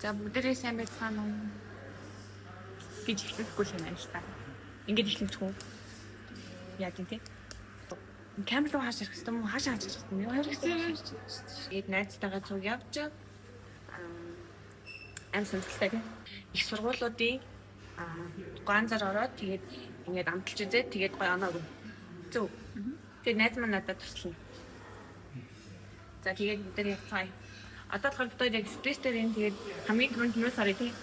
За бүгдээрээ сайн байцгаана уу гэж хэлэхгүй л байна л та. Ингээд хэлчихв үү? Яа тийм те. Камер руу хааш ирэх хэвээр юм уу? Хаашаа хаачих хэвээр юм уу? Хэрэгцээ. Тэгээд найзтайгаа цуг явж аим сонирхолтой тийм. Их сургуулиудын ганцаар ороод тэгээд ингээд амталж үзээд тэгээд гоё оноо өгнө. Зөв. Тэгээд найз маань надад туслана. За тэгээд бид нар явцгаая. Одоо болохоор яг стресстэй юм тэгээд хамгийн түрүүнд нөөс харъя тий.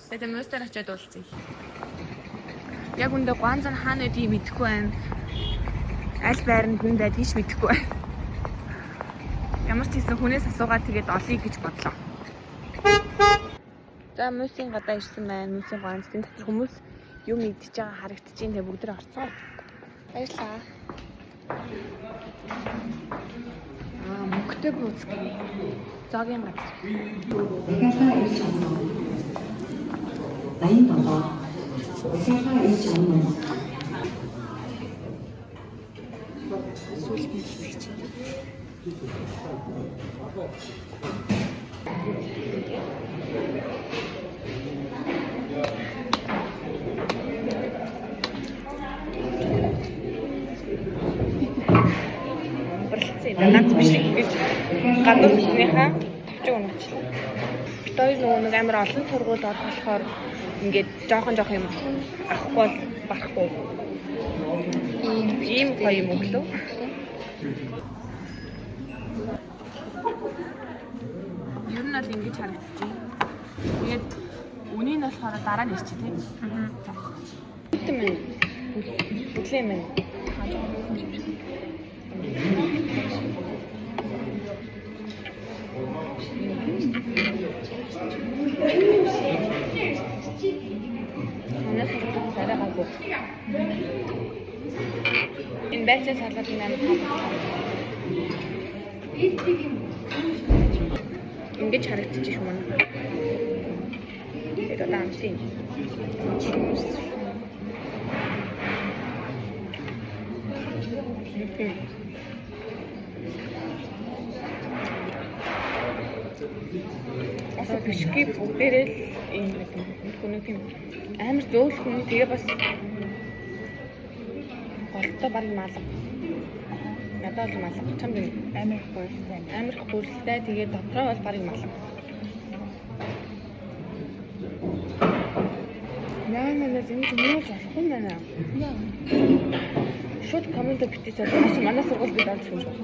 Тэгээд нөөсээр очиад уулзъя. Яг үндэ ганцхан хаана байдгийг мэдэхгүй байна. Аль байранд нь байдгийг ч мэдэхгүй байна. Ямар ч хэсэн хүнээс асуугаад тэгээд олъё гэж бодлоо. За мөсийн гадаа ирсэн байна. Мөсийн ганцын дотор хүмүүс юм идчихэж байгаа харагдчихээн тэгээд бүгд тэ орцоо. Баярлалаа. Мөнгөтэй бууз гэх зоогийн газар. Дахиадаа ирж байна. 87. Дахиадаа ирж байна. Сүүлд нь хэлчих. Ганц биш гэж гадуур хүснийхаа төвчөг уначлаа. Бид хоёр нэг амар олон сургууль орох болохоор ингээд жоохон юм авахгүй бол барахгүй. Ийм гоё юм өглөө. Ер нь л ингэж харагдчих. Тэгээд үнийг нь болохоор дараа нь ирчих тийм. Бүтэн мэн. Бүтлээ мэн. Энэ байцаа салаад нэмээд ингэж харагдчих юм байна. Это дамсин. Аса бишки бүгдээрээ л ийм нэг тийм амар зөөлхөн тэгээ бас голтой баг малга. Надад л малга чамд амар их гүйлтэй тэгээ дотроо бол баг малга. Яа нэ зэн зэн болох юм байна. Шууд коммент бичиж байгаа. Манай сургууль бид орж ирсэн.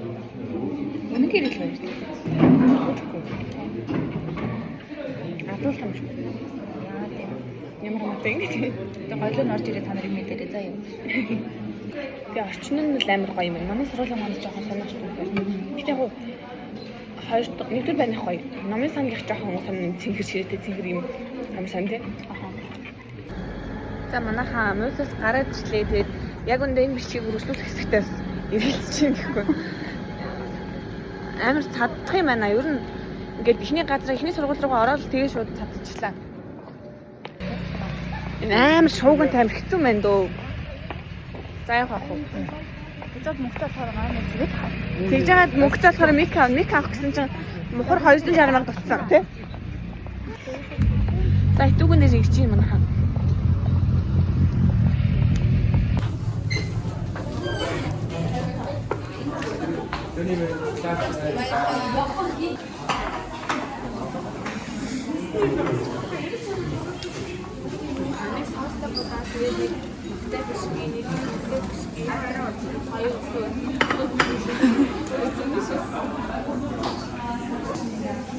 Үнэн гэрэл байна шүү дээ. Адуулах юм шүү. Яа тийм. Ямар хамаатай ингэж. Тэгээ гоёлоо орж ирээ та нарыг мэдэрээ заа юу. Тэгээ орчин нь л амар гоё юм. Манай сургуулийн маань жоохон сонирхолтой байна. Гэтэ яг хоёр нэгдүгээр байнах гоё. Номын сангийнх жоохон сонин цэнгэр ширээтэй цэнгэр юм сан тий. За манайхаа мөсөөс гараад ирлээ. Тэгээд яг үндэ энэ бичгийг үргэлжлүүлэх хэсэгтээс эргэлзэж юм гэхгүй. Амар цаддах юм байна. Ер нь ингээд ихний газар ихний сургууль руугаа ороод тэгээ шууд цадчихлаа. Энэ амар шууган тайм хэцүү байна дөө. За яах вэ? Тэгжээд мөнгөтэй болохоор маань зэрэг хаа. Тэгжээд мөнгөтэй болохоор мик авах гэсэн чинь мухар 260 мянга дутсан тий. За итүүгнээс ирж юм манайхаа.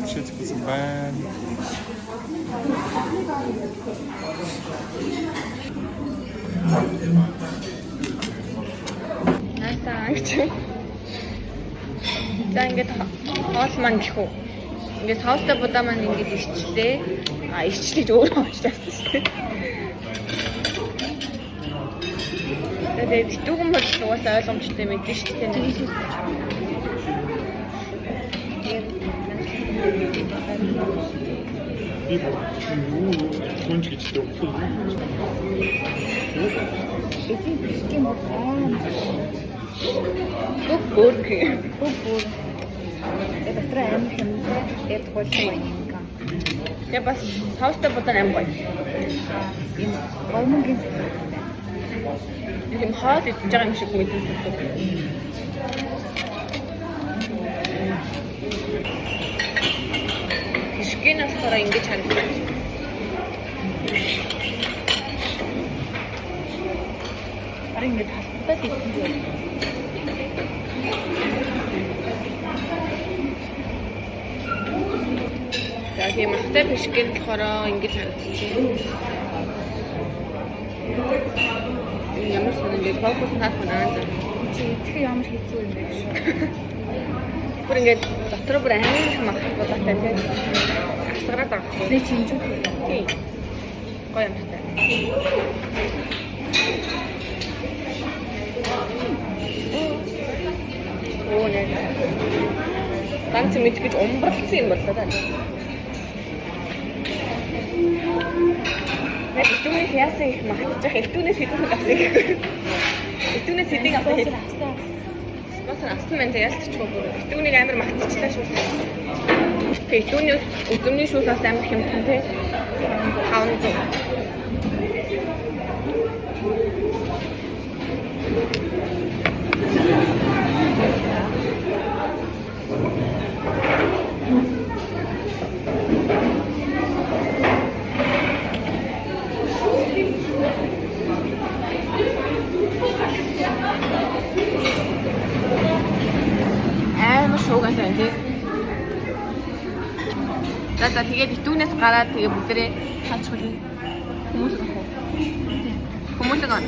Shit's getting bad. За ингээд Хоол маань гэх үү. Ингээд соустай будаа маань ингээд ирчлээ. Ирчлээ ч өөрөө уучлаасан шүү дээ. Тэгээд битүүгэн бол угаасаа ойлгомжтой мэдэн шүү дээ. Би хүнж гэж төгсөв. Бүр. Дотроо амар хэмнээ. Яг гоё юм. Я бас соустай будаа аим гоё. Ийм гомонгийн Ийм хоол идэж байгаа юм шиг мэдэн. Бишкэн болохоор ингэж харагдаж. харин ингэ талбайд идсэн дээ. За тийм ахтай бишкэн болохоор ингэж харагдаж. Ямар сонирхол фокус таахнаа заа. Чи идэх ямар хэцүү юм бэ гэж. Бүр ингээд дотор бүр амар махах болоотой тийм. Асгараад байгаа. Нэ чинжүү. Тийм. Гоё юм байна. Оо нэ. Ганц мэд гэж умбарлсан юм болоо даа. Этүүнээс яасан их магтчих. Этүүнээс хэдэн авсан гэхгүй. Этүүнээс хэдийн авсан. Спонсор авсан мэн ялцчихгүй бүр. Этүүнийг амар магтчихлаа шүү. Этүүний үзмний шүүс бас амар хэмтэн тий. 500. Шуугасан тий. За тэгээд итүүнээс гараад тэгээ бүгдээ хаачихгүй. Хүмүүс гэх үү? Хүмүүс гоо.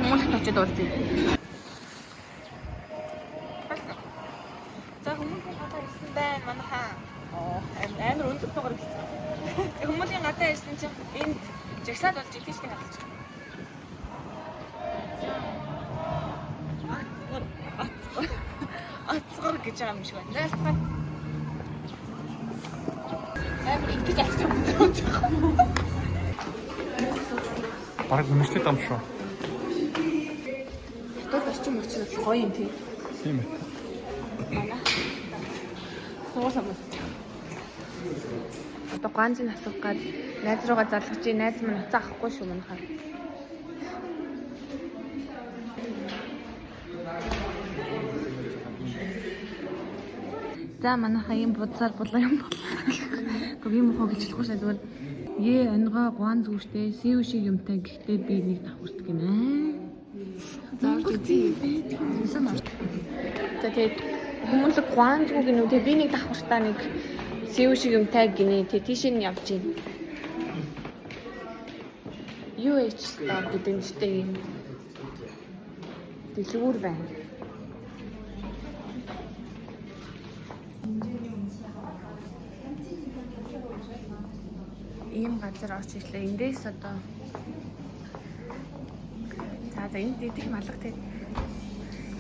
Хүмүүс очиж уулзъя. За хүмүүс гадаа ирсэн байна манайхаа. Амар өндөр тоогоор ирсэн. Хүмүүсийн гадаа ирсэн чинь энд жагсаад болж идэв чинь хадгалж. Ацгар гэж байгаа юм шиг байна. Амар ихтэй авчих юм. Бараг үнэшлээ дам шүү. Хятад орчин учраас гоё юм тий. Тийм ээ. Манай. Соосоо мөн. Одоо ганцын асуух гад найз руугаа залгаж чи найз маань уцаа авахгүй шүү манайхаа. За манайхаа юм будсаар булаа юм боллоо. Гэхдээ юм хоо гэж хэлэхгүй шээ зүгээр. Ээ ангаа гуан зүгштэй сэв шиг юмтай гэхдээ би нэг давхарт гинэ. Заавал тийм байдаг юм санаа. Тэгээд хүмүүс гуан зүг гинэ үү би нэг давхартаа нэг сэв шиг юмтай гинэ. Тэ тийш нь явж гин. Юу ээч став гэдэг нь штэ юм. Дэлгүүр байна. Ийм газар орж ирлээ. Эндээс одоо за энд идэх малгай тэг.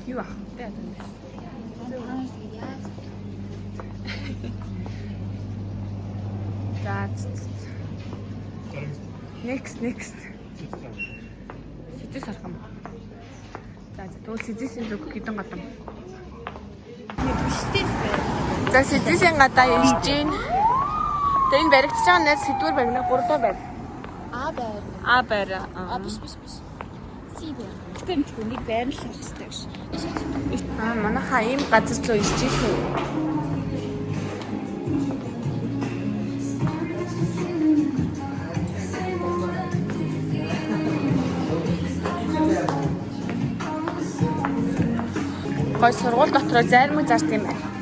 Юу ах вэ одоо? За next Сэтэс аргам. За тэгвэл сэтэсийн зүг хэдэн гадам. За сэтэсийн гадаа ирж гин. Тэгээ энэ баригдаж байгаа найз сэдвэр баригна 3 доо байр. А байр. Биш. Си байр. Тэгтээ нэг байр л хийх хэрэгтэй гэж. Манайхаа ийм газар руу ирж ирсэн. Гой сургууль дотроо зарим зарт юм байна.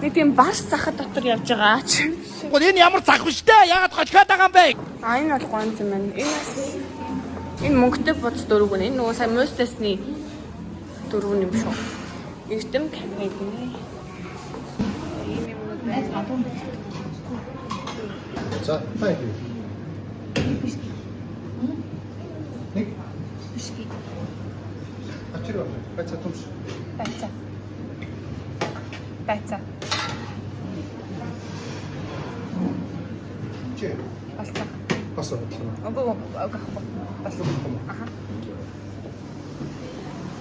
Нэг тийм бас захад дотор явж байгаа ч. Энэ ямар зах вэ? Яагаад хожиход байгаа юм бэ? Энэ бол гонц юм байна. Энэ мөнгөтэй боц дөрөв гэнэ. Энэ нөгөө сая мостесны дөрөв юм шүү. Эрдэм кафений. Ийм юмнууд байж гадуур. За, хай гээ. Нэг Бишки. ачираа. Бацаа тумш. Байцаа. Байцаа. Чи. Болсон. Басаа. Обоо болсон. Аха.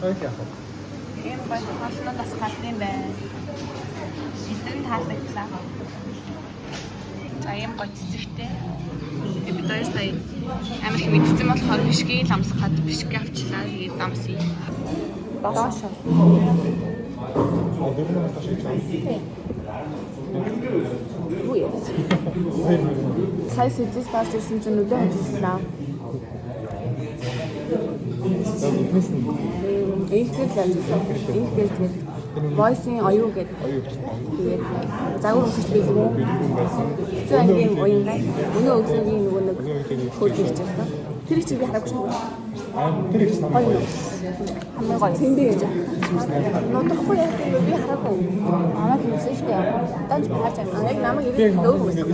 Ай яах вэ? Ийм гоё хоолнуудаас галтын байна. Эдгээр таалагдлаа. За ийм гоё цэцэгтэй. Бид хоёр сая амар их мэдсэн болохоор бишгийг ламсгаад бишг авчлаа. Тэгээд дамсъя. Доош. Сая сэжис таарч ирсэн чинь өдөө ажиллаа. Ийхэл ажилласан. Ийхэл voice-ийн оюу гэдэг. Тэгээд загвар үсэж билгүү. Хэцүү ангийн уянгаа. Өнөө өглөөгийн нөгөө нэг хөөж ирчихсэн. Тэр их чи би хараагүй шүү. Тэр их намайг гоё. Хамгийн гоё. Тэндээ гэж. Нутахгүй яасан би хараагүй. Намайг хэлсэн шүү дээ. Данч харж байгаа. Яг намайг ирээд дөөр үсэн.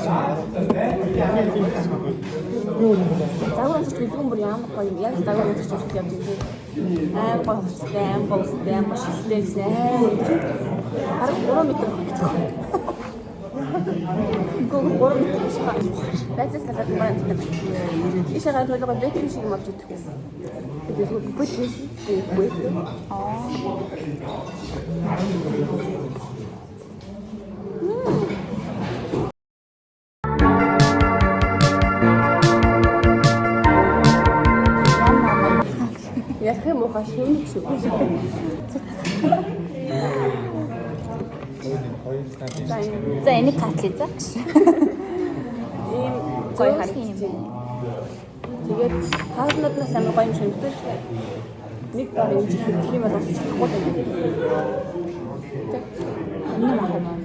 Загвар үсэж билгүү бүр ямар гоё юм. Яг загвар үсэж явж байгаа. Аа гоё хөстэй, гоё хөстэй, маш шилтэй гэсэн. Харин 3 метр байна. Гүг 3 метр биш ба. Бацаас талаад байна. Ишагаа төлөг бэкэн шиг мавч идэх юм. Тэгээд бүтэс бүтэс. Яг юм уу хашиг шиг. За энийг катлээ за. Ийм гоё харагдаж байна. Тэгээд хаалнууднаас амар гоё юм шиг мэдээ. Нэг дор юм чи хэлэх юм бол бас чадахгүй байна. Энэ махаа маань.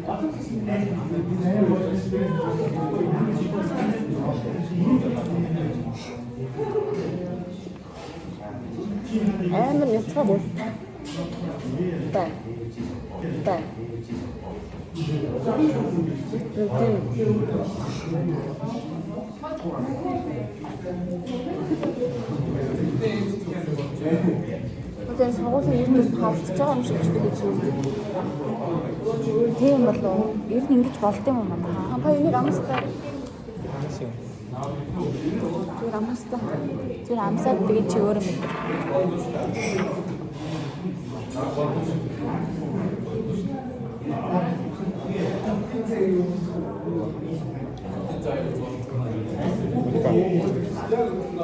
Амар яцгаа бол. Та. Тэгэн сургуулийн ирнэ тавцж байгаа юм шиг ч гэж үздэг. Тийм болов. Ер нь ингэж болд юм уу манай? Хампаа энийг амстай. Тэр амстай. Тэр амсаад тэгээд чи өөрөө мэд.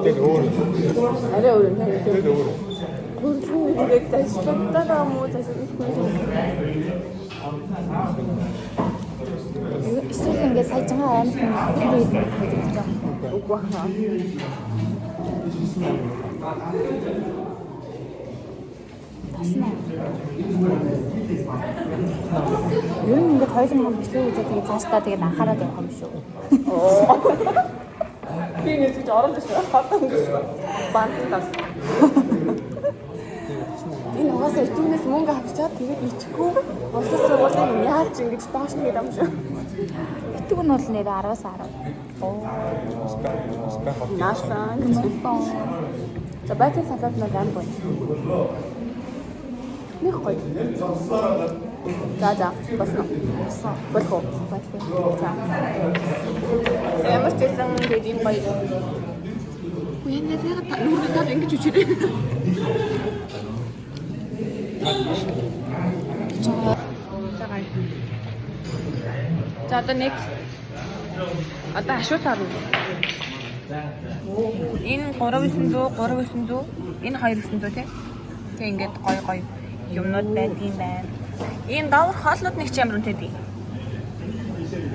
Тэр өөр. Арай өөр юм. Тэр өөр. Хөрхөн тэгээд зайлшгүй муу зайлшгүй. Эсвэл ингээд сайжгаа аим хүн хийж байгаа. Үгүй хаа. Таснаа. Ер нь ингээд хоёулын хөвчлөө гэж тэгээд цаашдаа тэгээд анхаарал явах юм шүү. Би нэсэж ороод ирсэн. Хатан гэсэн. Бантаас. Энэ угаасаа итүүнээс мөнгө авчаад тэгээд ичгүй. Босоо сургуулийн яаж ингэж доош нь гэдэг юм шүү. Итг нь бол нэр 10-аас 10. Наасан гэж байна. За бацаа салаад нэг ам гоё. Нэг гоё. За басна. Болох. За. Ямар ч гэсэн тэгээд юм гоё. Үгүй нэ тэр нүрээр ингэж үчирээ. За одоо next. Одоо ашуус арна. Энэ 3900, 3900, энэ 2900 тий. Тэг ингээд гоё юмнууд байдгийн байна. Ийм давар хоолнууд нэг ч ямар үнэтэй.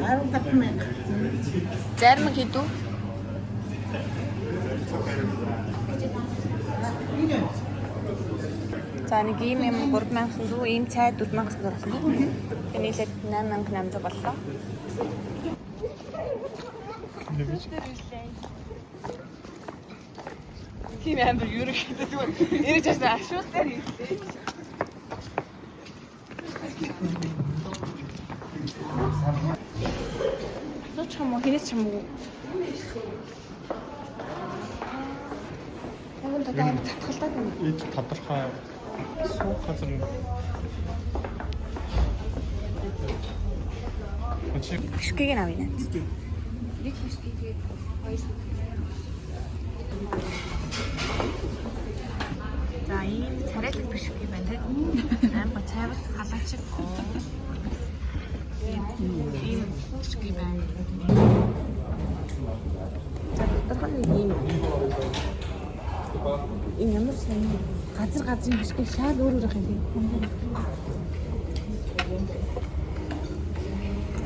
15,000. Зарим хэдүү? За нэг ийм юм 3900, ийм цай 4900 болсон. Тэгээ нийлээд 8800 боллоо. Тийм амар ерөнхийдөө зүгээр ирэж байсан ашуустай хийлээ. Сууч юм уу? Хинээс ч юм уу? Өнгөнд одоо амар татгалтай юм. Ээж тодорхой суух газар юм. Бишкийг нь авъя. Нэг бишкийг хоёр. За ийм царайлаг бишкийг байна те. Амар цайвар халаачиг. Ийм бишкийг байна. За тодорхой нэг ийм ямар сайн газар бишкийг шал өөр байх юм тийм.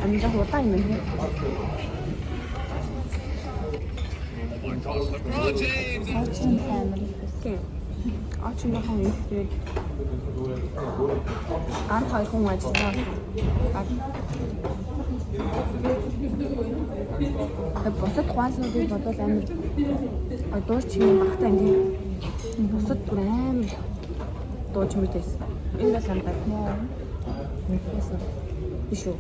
Амжаа хурдан юм байна. Аачин камер тийм. Аачин бахан ихтэй. Хоёр хүн ажиллаа. Босод хуанснуудыг бодвол амар дууч юм багтаа юм. Босод бүр амар дууч мөтэйс. Энэ бол амтай. Биш үү?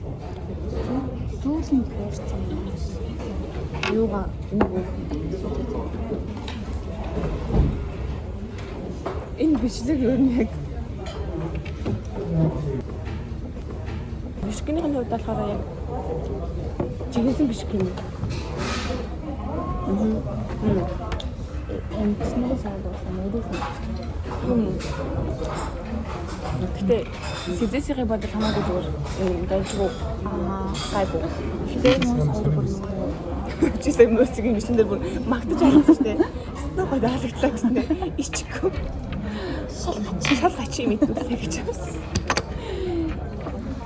Сүүлийн хуурцсан. Юугаа энэ энэ бичлэг юу нэг бишкийн хувьд болохоор яг жигэсэн бишк юм. Энэ снэс аваад нэрсэн. Гэтэ сэзэсийн бодол хамаагүй зүгээр юм дайггүй гайгүй. Тэгээд чисээ мөсгийн машин дээр бүр магтаж алсан шүү дээ. Стопоо даалгдлаа гэснээр ичгүй. Шалгач юм идүүлээ гэж байна.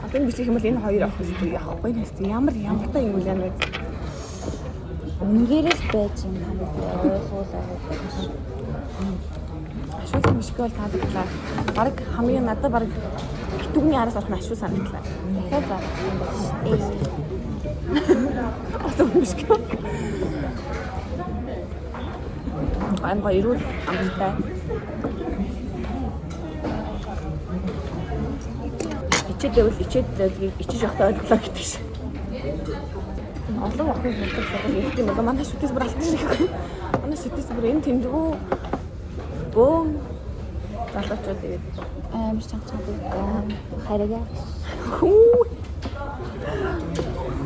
Одоо би юм бол энэ хоёр авах хэрэгтэй явахгүй нэстэ ямар таа юм бэ нэ. Үнгээрээс байж юм ойлгуулаа. Ашгүй мишгэл таалагдлаа. Бараг хамгийн надад бараг битүүний араас орох нь ашгүй санагдлаа. Тэгэхээр за. Одоо мишгэл. Аймгаа ирүүл амттай. Ичиж явахтаа ойлголоо гэдэг шиг. Олон охин болдог сургууль ирэх юм бол манай шүтээс бүр алдчих шиг. Манай шүтээс бүр энэ тэмдгүү бөө залуучууд тэгээд Амар чангатай хараагаа.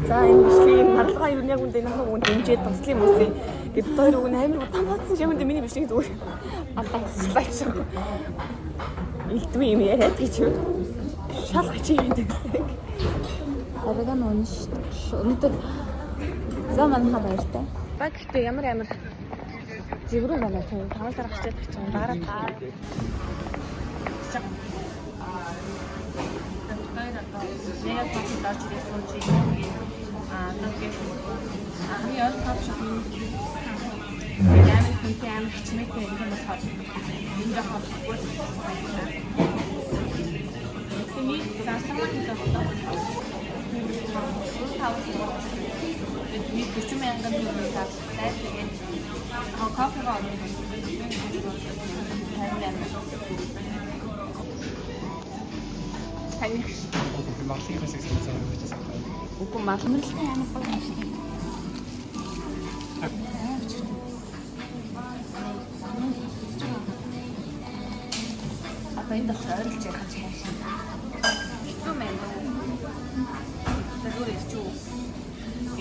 За энэ бишгийн хадгалгаа юу яг үндэ нахаа үн дэмжээд туслын мөсний гэд хоёр үг амар удаансан шиг үндэ миний бишгийн зүгээр албач. Илтвэ юм яриад гэж юу. Шалгач юм гэдэг. Хараагаа нь өнөдөр зам манха баяртай. Баг гэхдээ ямар зэврэн байна тийм 5 сар гачаад гэж байна. Дараа таа. Яг пасс даач ирсэн чи тэгээс яа тавшаа ямар хүнтэй амар хичмээтэй юм болохоор энэ жоохон хөвгөл тэний заасмаа гэдэг бид 40,000 төгрөг зарцтай тэгээд кофегаа орно. Таны Марлын хэсэг санаа гэж байна. үгүй малмарлын Амар гоё юм шиг. одоо энэ дахь ойрлж байгаа ч хайшаа. Хэцүү мэн. Тэр ирчүү.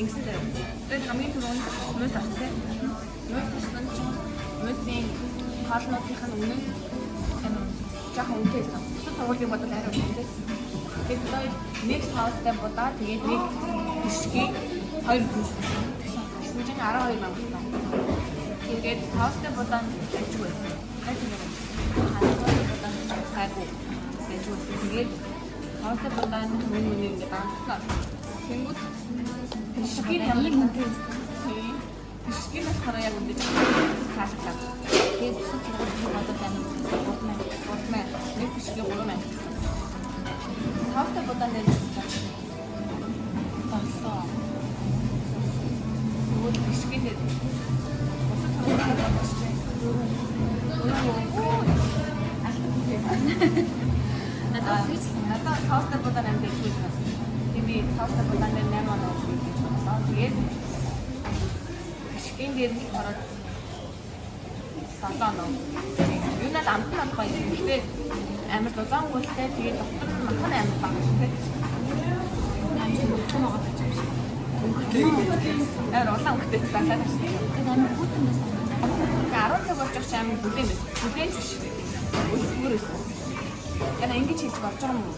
Ингэстэй. Тэр хамгийн түрүүнд нөөс авсан. Нөөс авсан чинь нөөсийн хаалнуудынх нь өмнө жоохон үнэтэйсэн. Сургуулийн бодол арай үнэтэй. Тэгээд хоёр нэг хаустай бодаа тэгээд нэг бишгийг хоёр хүнсэн. Гэсэн чинь 12 мянга болсон. Тэгээд хаустай бодаа ажиг байсан. Ажиг байсан. Хайгуу. Ажиг байсан. Тэгээд хаустай бодаа мөн ингээд даанцлаа. Тэнгүүд бишгийн ямар үнэтэй байсан. Бишгийн болохоор яг үнэтэй хаалтлаа. Тэгээд сургуулийн бодол амар Гурман. Нэг бишгийн 3 мянга. Хаустай бодаа нэр болсон. Тэгвэл бишгийн нэр надад хаустай бодаа Саустай булаан дээр 8 оноо хийж байна. Тэгээд шигэн дээр нь ороод 7 оноо. Юунаас амт нь гоё юм. Гэхдээ амар зузаангуултай тэгээд доктор нь махан амар баг тийм. Амар мөчөн байгаа гэж юм шиг. Амар улаан хөлтэй байна. Тэгээд амар хүүтэн байсан. 10 цаг болж байгаа амар бүлээн байсан. Бүлээн биш. Үлгүүрээс. Яна ингэж хийж болж байгаа юм уу?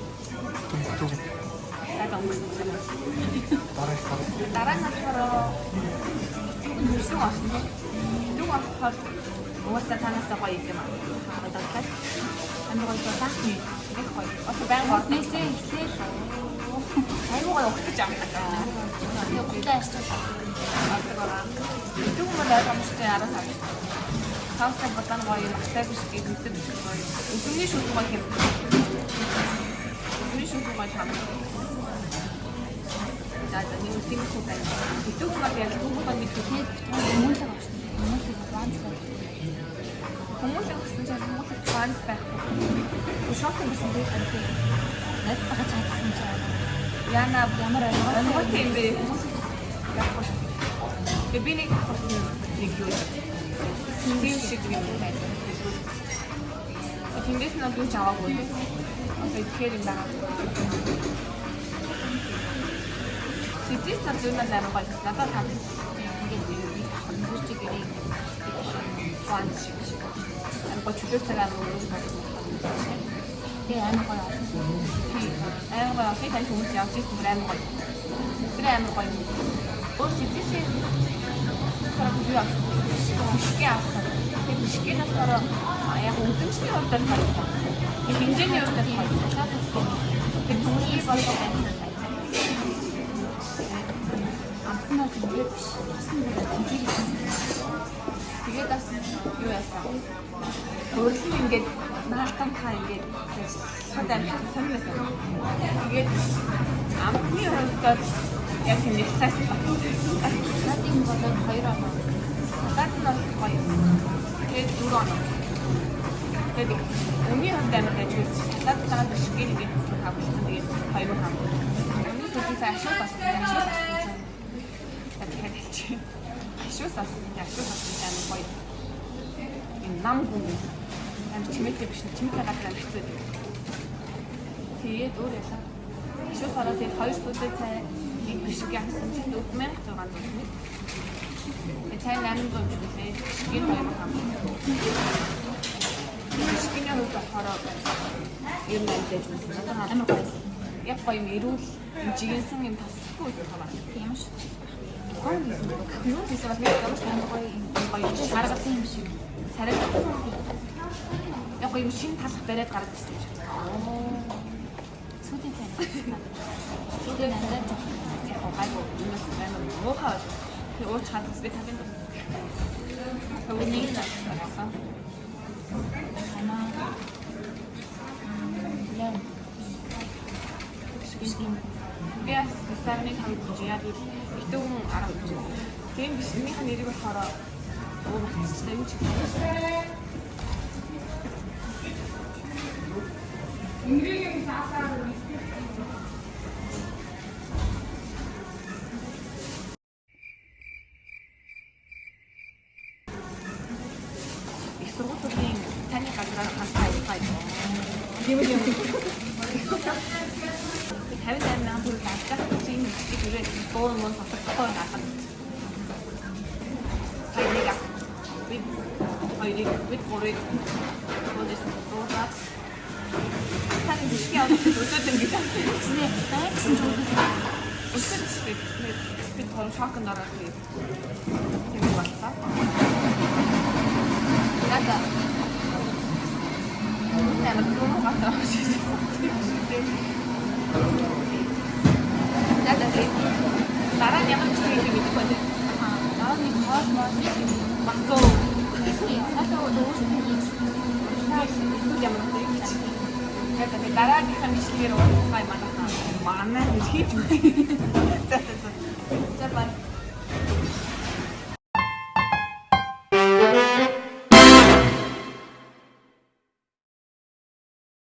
Дараа нь хөрсөн болсон. Дүн авахаар уусаа цаанаас гоё юм аа. Одоо дахиад амар гоё таахны их гоё. Одоо баян орнээсээ эхлээл. Айгуу гоё өгч байгаа. Яг гудаа арчиж байгаа. Дүн мөн ойлгомжтой 10 сар. Саустай бодлоо гоё магтай биш гэдэг нь гоё. Өсөмний шүлэг гоё юм. Өсөмний шүлэг гоё юм. За нэг үсгийн хүү байна. Итгэв маа яг түүхэн бид тэгээд хүмүүлэг авсан. Хүмүүлэг банц байх. Хүмүүлэг авсан чинь хүмүүлэг банц байх. Шокт байсан би харин. Найз багаж чадсан чинь. Яна ямар ойлгох юм бэ? Тэгээд би нэг юу тийм шиг юм байна. Тэндээс нь юу ч аваагүй. Одоо итгэхээр юм байна. Сэтис надад амар гоё. Надад тань ингээд хөрчиг гэрээ банц шиг. Амар чөлөө цагаан өгөх байна. Тэгээ амар гоё. Амар гоё. Би тань хүмүүс явж ирсэн амар гоё. Тэр амар гоё. Өөр сэтисийн sarap юу бишкээ авсан. Тэгээд бишкээ насаараа яг үзэмжний хувьд л харсан. Тэгээд хинжээний хувьд л харсан. Тэгээд түүний болгоо байсан. Амтнаа тэгээд биш. Тэгээд бас юу яасан. Өөрөлд ингээд наалтан хаа ингээд шууд амт сонирхсан. Тэгээд амтны хувьд яг тийм нэг цаас надад болоод 2 оноо. Надад нь гоё. Тэгээд 4 оноо. Тэгээд өмнө нь амар ажиж байсан. Надад тагаад бишкээ нэг хавчихсан. Тэгээд 2 хав. Өмнө нь цаа ашиг болсон. Ашиг амар гоё. Энэ нам гүн. Амар чимээтэй биш. Чимээтэй газар амжчихсан. Тэгээд өөр ялаа. Ашиг хараад тэгээд 2 сүүдэд цай нэг бишкээ авсан чинь 4600 нэг. Цай 800 жилээ. Бишкээ 2 хам. Бишкээ нь болохоор юм мэдээж байсан. Надад амар гоё. Яг гоё юм эрүүл жигэнсэн юм тасгүй зүйл байна. Тийм шүү. Гоё юм. Юу гэсэн бол нэг амар гоё юм. Гоё харагдсан юм шиг. Царай. Яг гоё юм шин талах бариад гараад ирсэн юм шиг. Сүүлийн цай. Сүүлийн надад айгу амар муухай. Ууч хадас би тавин. Өвний надад. Яа. Яс сарны хамт яад битүүн 10 жил. Тийм биш минийх нэрийг болохоор оо батцтай юм чи. Ингрэгийн саасаар сургуулийн таны газраар хастай байгаад. Тийм үү? 58 мянган төгрөг авчих чинь хэрэг боо мөн сонсохгүй хахад. Бид гурыг бодож дуусаад таны бишкээ авах үсэд ингэж байна. Найксан зүйлээ үсэд бид гол шокнд ороод тийм боллоо. Надаа нэмэр дөрөв гацаа авчихсан. Дараа нь ямар ч зүйл хийх байдаг. Дараа нь хоол масуу. Хатаа дөрөв ямар нэг. Тэгээд дараагийнхаа бичлэгээр уулзах юм манай хийж. За.